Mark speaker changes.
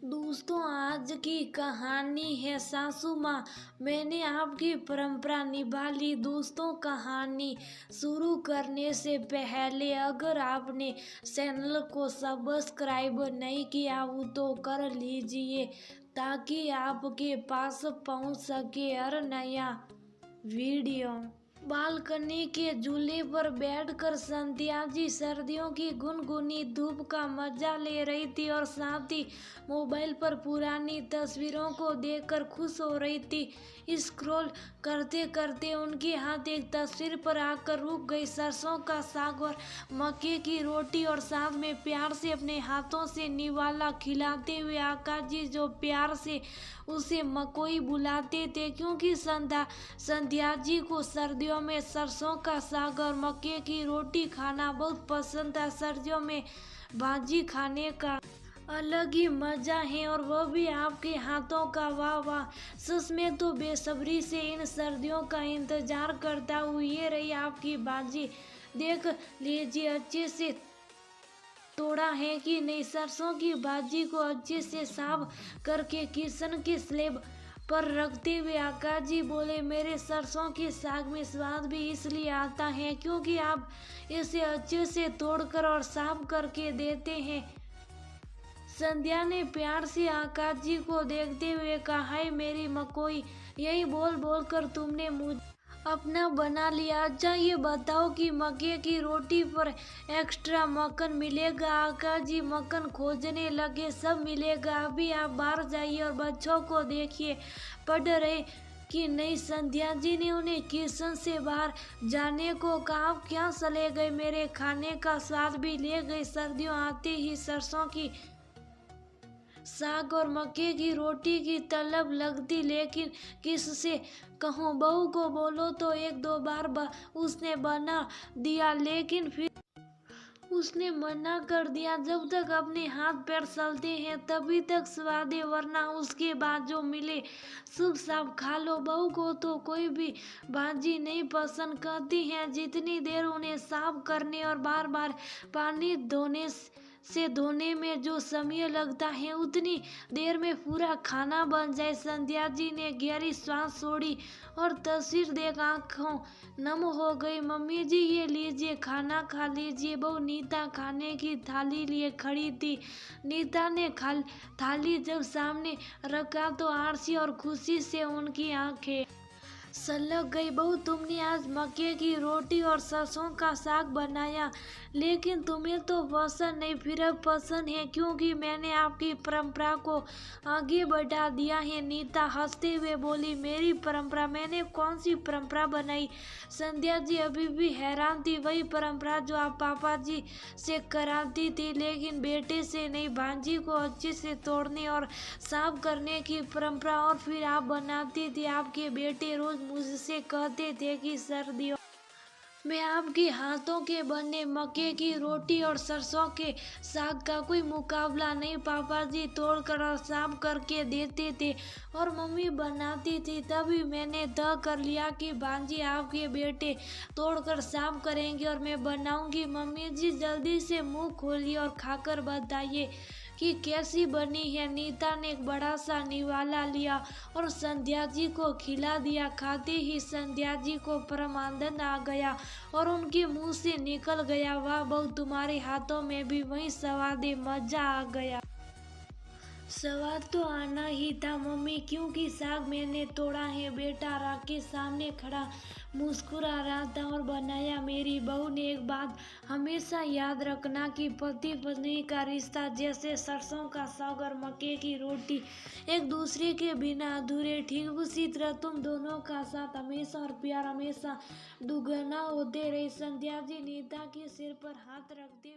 Speaker 1: दोस्तों, आज की कहानी है सासू माँ। मैंने आपकी परंपरा निभा ली। दोस्तों, कहानी शुरू करने से पहले अगर आपने चैनल को सब्सक्राइब नहीं किया हो तो कर लीजिए ताकि आपके पास पहुंच सके हर नया वीडियो। बालकनी के झूले पर बैठकर संध्या जी सर्दियों की गुनगुनी धूप का मजा ले रही थी और साथ ही मोबाइल पर पुरानी तस्वीरों को देखकर खुश हो रही थी। स्क्रॉल करते करते उनके हाथ एक तस्वीर पर आकर रुक गई। सरसों का साग और मक्के की रोटी और साथ में प्यार से अपने हाथों से निवाला खिलाते हुए आकाश जी जो प्यार से उसे मकोई बुलाते थे, क्योंकि संध्या जी को सर्दियों में सरसों का साग और मक्के की रोटी खाना बहुत पसंद था। सर्दियों में भाजी खाने का अलग ही मजा है और वह भी आपके हाथों का। वाह वाह, सच में तो बेसब्री से इन सर्दियों का इंतजार करता हुआ ये रही आपकी भाजी। देख लीजिए अच्छे से तोड़ा है कि नहीं। सरसों की भाजी को अच्छे से साफ करके किचन के स्लैब पर रखते हुए आकाश जी बोले, मेरे सरसों के साग में स्वाद भी इसलिए आता है क्योंकि आप इसे अच्छे से तोड़कर और साफ करके देते हैं। संध्या ने प्यार से आकाश जी को देखते हुए कहा, हाय मेरी मकोई, यही बोल बोल कर तुमने मुझे अपना बना लिया। अच्छा ये बताओ कि मक्के की रोटी पर एक्स्ट्रा मक्खन मिलेगा? आकाश जी मक्खन खोजने लगे। सब मिलेगा, अभी आप बाहर जाइए और बच्चों को देखिए पढ़ रहे कि नहीं। संध्या जी ने उन्हें किचन से बाहर जाने को कहा। आप क्या चले गए? मेरे खाने का स्वाद भी ले गए। सर्दियों आते ही सरसों की साग और मक्के की रोटी की तलब लगती, लेकिन किससे कहूँ? बहू को बोलो तो एक दो बार उसने बना दिया, लेकिन फिर उसने मना कर दिया। जब तक अपने हाथ पैर चलते हैं तभी तक स्वाद है, वरना उसके बाद जो मिले शुभ साफ खा लो। बहू को तो कोई भी भाजी नहीं पसंद करती है। जितनी देर उन्हें साफ करने और बार बार पानी धोने में जो समय लगता है उतनी देर में पूरा खाना बन जाए। संध्या जी ने गहरी सांस छोड़ी और तस्वीर देख आंखों नम हो गई। मम्मी जी ये लीजिए, खाना खा लीजिए। बहू नीता खाने की थाली लिए खड़ी थी। नीता ने थाली जब सामने रखा तो आरसी और खुशी से उनकी आंखें सलग गई। बहू तुमने आज मक्के की रोटी और सरसों का साग बनाया, लेकिन तुम्हें तो पसंद नहीं। फिर अब पसंद है क्योंकि मैंने आपकी परंपरा को आगे बढ़ा दिया है। नीता हंसते हुए बोली, मेरी परंपरा? मैंने कौन सी परंपरा बनाई? संध्या जी अभी भी हैरान थी। वही परंपरा जो आप पापा जी से कराती थी, लेकिन बेटे से नहीं। भांजी को अच्छे से तोड़ने और साफ करने की परंपरा और फिर आप बनाती थी। आपके बेटे रोज मुझसे कहते थे कि सर्दियों में आपके हाथों के बने मक्के की रोटी और सरसों के साग का कोई मुकाबला नहीं। पापा जी तोड़कर और साफ करके देते थे और मम्मी बनाती थी। तभी मैंने तय कर लिया कि भांजी आपके बेटे तोड़कर साफ करेंगे और मैं बनाऊंगी। मम्मी जी जल्दी से मुंह खोलिए और खाकर बताइए कि कैसी बनी है। नीता ने एक बड़ा सा निवाला लिया और संध्या जी को खिला दिया। खाते ही संध्या जी को परम आनंद आ गया और उनके मुंह से निकल गया, वाह बहू तुम्हारे हाथों में भी वही स्वाद है, मजा आ गया। स्वाद तो आना ही था मम्मी, क्योंकि साग मैंने तोड़ा है। बेटा राकेश सामने खड़ा मुस्कुरा रहा था और बनाया। मेरी बहू ने एक बात हमेशा याद रखना कि पति पत्नी का रिश्ता जैसे सरसों का साग और मक्के की रोटी एक दूसरे के बिना अधूरे, ठीक उसी तरह तुम दोनों का साथ हमेशा और प्यार हमेशा दुगना होते रहे। संध्या जी नीता के सिर पर हाथ रखते